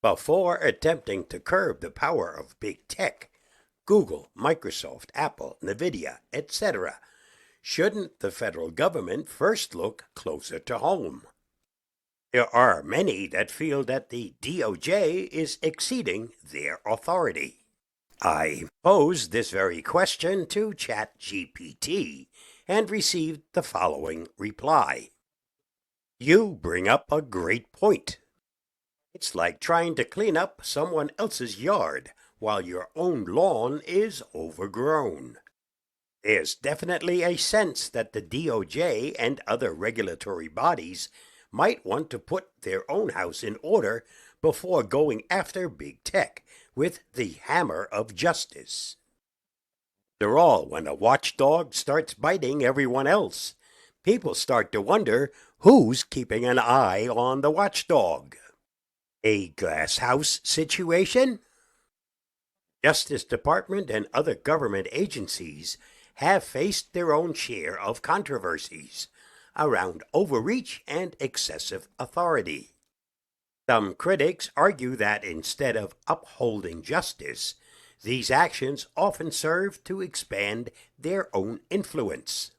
Before attempting to curb the power of big tech, Google, Microsoft, Apple, Nvidia, etc., shouldn't the federal government first look closer to home? There are many that feel that the DOJ is exceeding their authority. I posed this very question to ChatGPT and received the following reply. You bring up a great point. It's like trying to clean up someone else's yard while your own lawn is overgrown. There's definitely a sense that the DOJ and other regulatory bodies might want to put their own house in order before going after big tech with the hammer of justice. After all, when a watchdog starts biting everyone else, people start to wonder who's keeping an eye on the watchdog. A glass house situation? Justice Department and other government agencies have faced their own share of controversies around overreach and excessive authority. Some critics argue that instead of upholding justice, these actions often serve to expand their own influence.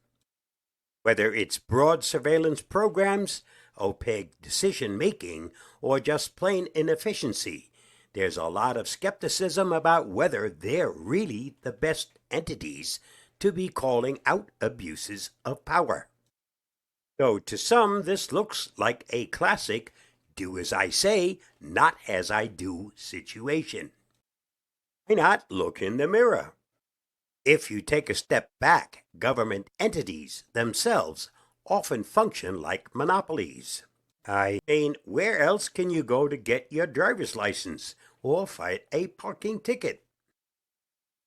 Whether it's broad surveillance programs, opaque decision-making, or just plain inefficiency, there's a lot of skepticism about whether they're really the best entities to be calling out abuses of power. So to some, this looks like a classic do as I say, not as I do situation. Why not look in the mirror? If you take a step back, government entities themselves often function like monopolies. I mean, where else can you go to get your driver's license or fight a parking ticket?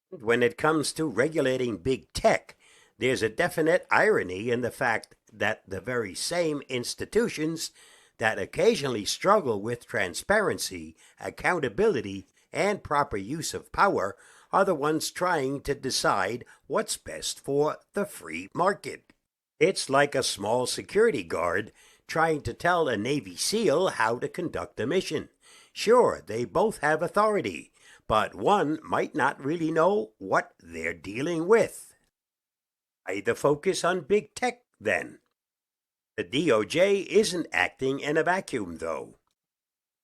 When it comes to regulating big tech, there's a definite irony in the fact that the very same institutions that occasionally struggle with transparency, accountability, and proper use of power are the ones trying to decide what's best for the free market. It's like a small security guard trying to tell a Navy SEAL how to conduct a mission. Sure, they both have authority, but one might not really know what they're dealing with. Why the focus on big tech, then? The DOJ isn't acting in a vacuum, though.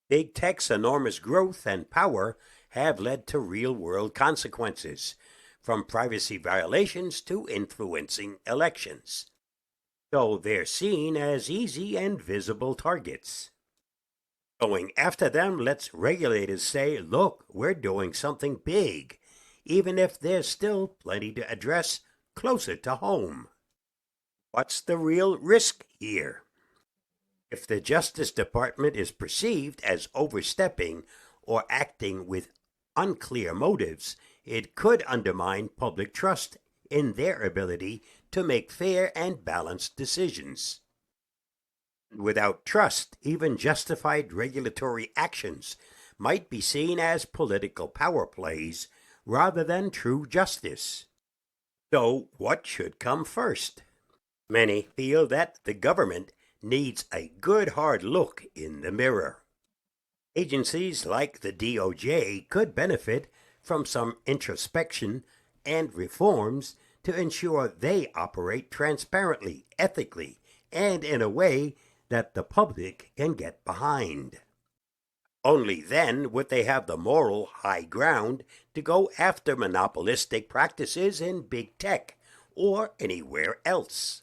Big tech's enormous growth and power have led to real-world consequences, from privacy violations to influencing elections. So they're seen as easy and visible targets. Going after them lets regulators say, look, we're doing something big, even if there's still plenty to address closer to home. What's the real risk here? If the Justice Department is perceived as overstepping or acting with unclear motives, it could undermine public trust in their ability to make fair and balanced decisions. Without trust, even justified regulatory actions might be seen as political power plays rather than true justice. So, what should come first? Many feel that the government needs a good hard look in the mirror. Agencies like the DOJ could benefit from some introspection and reforms to ensure they operate transparently, ethically, and in a way that the public can get behind. Only then would they have the moral high ground to go after monopolistic practices in big tech or anywhere else.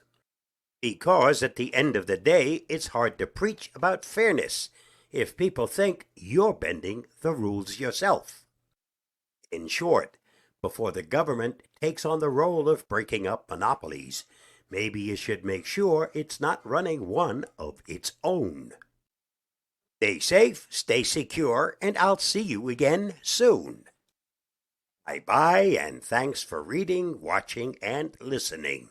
Because at the end of the day, it's hard to preach about fairness if people think you're bending the rules yourself. In short, before the government takes on the role of breaking up monopolies, maybe you should make sure it's not running one of its own. Stay safe, stay secure, and I'll see you again soon. Bye-bye, and thanks for reading, watching, and listening.